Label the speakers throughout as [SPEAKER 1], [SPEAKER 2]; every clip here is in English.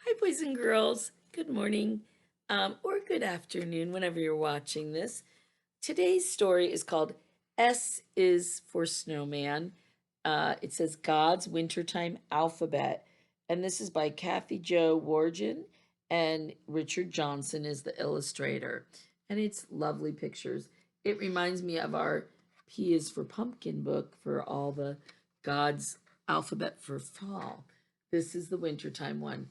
[SPEAKER 1] Hi, boys and girls. Good morning or good afternoon, whenever you're watching this. Today's story is called S is for Snowman. It says God's Wintertime Alphabet. And this is by Kathy Jo Wargin, and Richard Johnson is the illustrator. And it's lovely pictures. It reminds me of our P is for Pumpkin book for all the God's alphabet for fall. This is the wintertime one.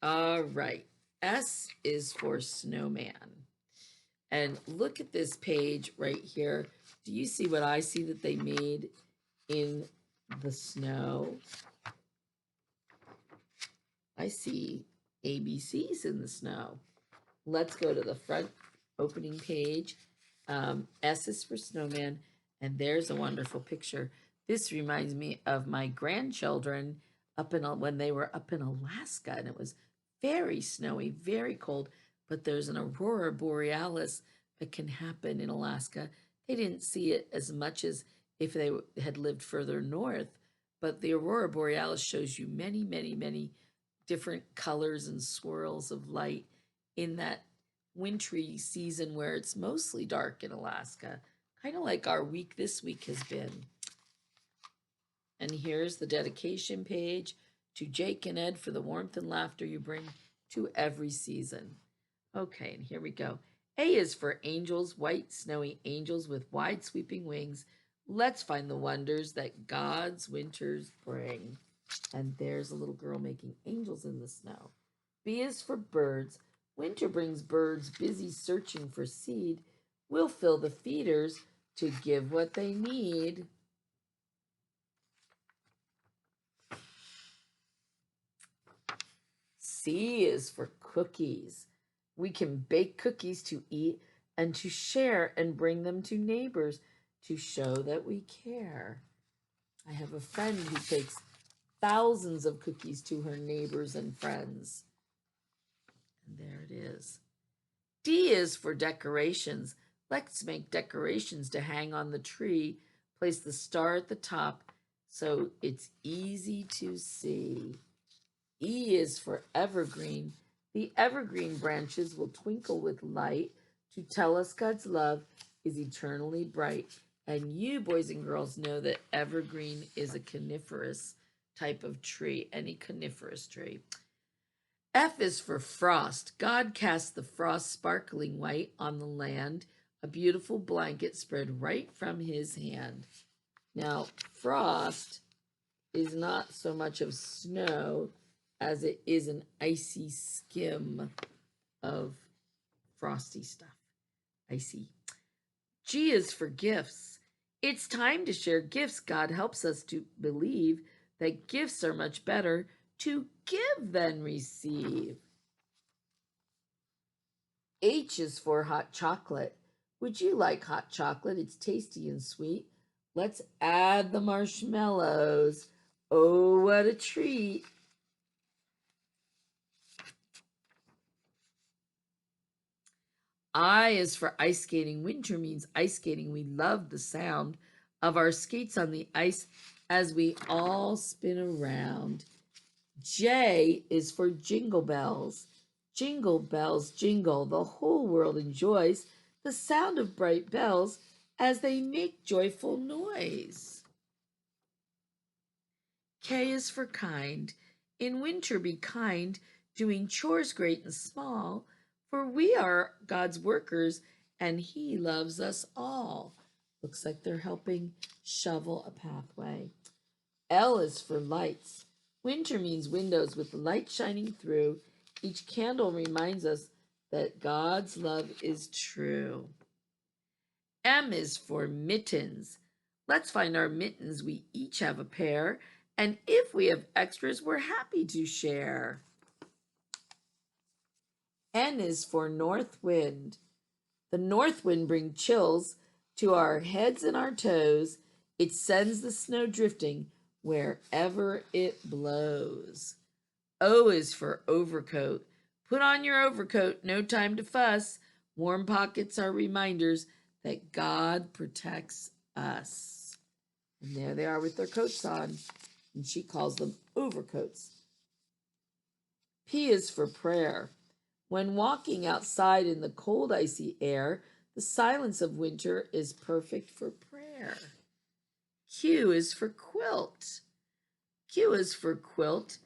[SPEAKER 1] All right. S is for snowman. And look at this page right here. Do you see what I see that they made in the snow? I see ABCs in the snow. Let's go to the front opening page. S is for snowman. And there's a wonderful picture. This reminds me of my grandchildren when they were up in Alaska, and it was very snowy, very cold, but there's an aurora borealis that can happen in Alaska. They didn't see it as much as if they had lived further north, but the aurora borealis shows you many, many, many different colors and swirls of light in that wintry season where it's mostly dark in Alaska, kind of like our week this week has been. And here's the dedication page to Jake and Ed for the warmth and laughter you bring to every season. Okay, and here we go. A is for angels, white, snowy angels with wide sweeping wings. Let's find the wonders that God's winters bring. And there's a little girl making angels in the snow. B is for birds. Winter brings birds busy searching for seed. We'll fill the feeders to give what they need. C is for cookies. We can bake cookies to eat and to share and bring them to neighbors to show that we care. I have a friend who takes thousands of cookies to her neighbors and friends. And there it is. D is for decorations. Let's make decorations to hang on the tree. Place the star at the top so it's easy to see. E is for evergreen. The evergreen branches will twinkle with light to tell us God's love is eternally bright. And you, boys and girls, know that evergreen is a coniferous type of tree, any coniferous tree. F is for frost. God cast the frost sparkling white on the land, a beautiful blanket spread right from his hand. Now, frost is not so much of snow as it is an icy skim of frosty stuff. Icy. G is for gifts. It's time to share gifts. God helps us to believe that gifts are much better to give than receive. H is for hot chocolate. Would you like hot chocolate? It's tasty and sweet. Let's add the marshmallows. Oh, what a treat. I is for ice skating. Winter means ice skating. We love the sound of our skates on the ice as we all spin around. J is for jingle bells. Jingle bells jingle. The whole world enjoys the sound of bright bells as they make joyful noise. K is for kind. In winter be kind, doing chores great and small, for we are God's workers and he loves us all. Looks like they're helping shovel a pathway. L is for lights. Winter means windows with the light shining through. Each candle reminds us that God's love is true. M is for mittens. Let's find our mittens. We each have a pair, and if we have extras, we're happy to share. N is for north wind. The north wind brings chills to our heads and our toes. It sends the snow drifting wherever it blows. O is for overcoat. Put on your overcoat, no time to fuss. Warm pockets are reminders that God protects us. And there they are with their coats on, and she calls them overcoats. P is for prayer. When walking outside in the cold, icy air, the silence of winter is perfect for prayer. Q is for quilt. Q is for quilt,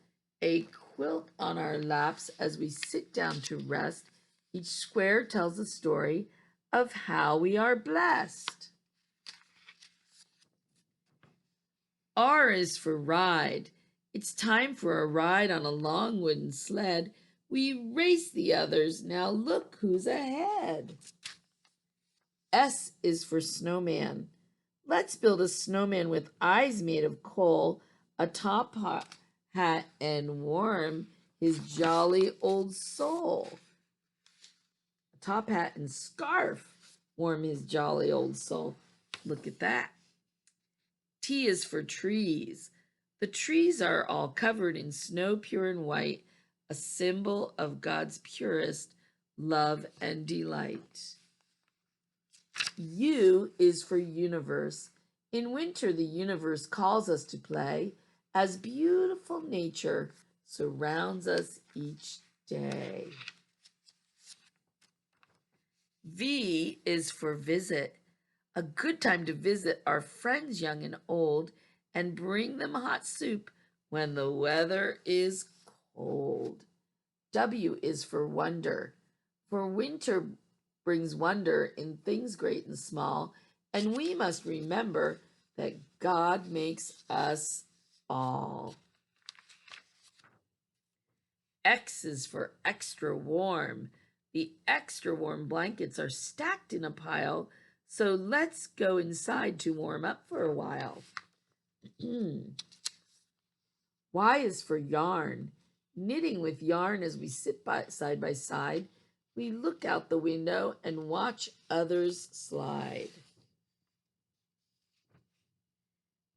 [SPEAKER 1] a quilt on our laps as we sit down to rest. Each square tells a story of how we are blessed. R is for ride. It's time for a ride on a long wooden sled. We race the others. Now look who's ahead. S is for snowman. Let's build a snowman with eyes made of coal, a top hat, and warm his jolly old soul. A top hat and scarf warm his jolly old soul. Look at that. T is for trees. The trees are all covered in snow, pure and white, a symbol of God's purest love and delight. U is for universe. In winter, the universe calls us to play as beautiful nature surrounds us each day. V is for visit. A good time to visit our friends young and old and bring them hot soup when the weather is cold. W is for wonder. For winter brings wonder in things great and small, and we must remember that God makes us all. X is for extra warm. The extra warm blankets are stacked in a pile, so let's go inside to warm up for a while. Y is for yarn. Knitting with yarn as we sit side by side, we look out the window and watch others slide.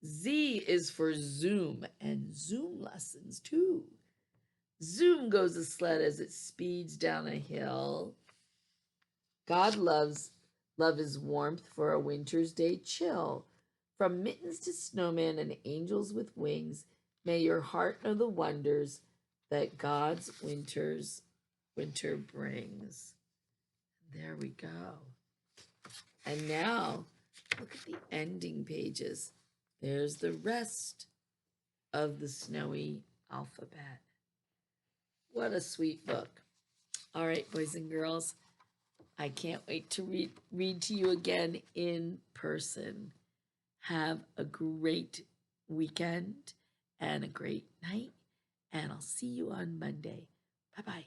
[SPEAKER 1] Z is for Zoom and Zoom lessons too. Zoom goes a sled as it speeds down a hill. God love his warmth for a winter's day chill. From mittens to snowman and angels with wings, may your heart know the wonders that God's winter brings. There we go. And now, look at the ending pages. There's the rest of the snowy alphabet. What a sweet book. All right, boys and girls, I can't wait to read to you again in person. Have a great weekend and a great night, and I'll see you on Monday. Bye-bye.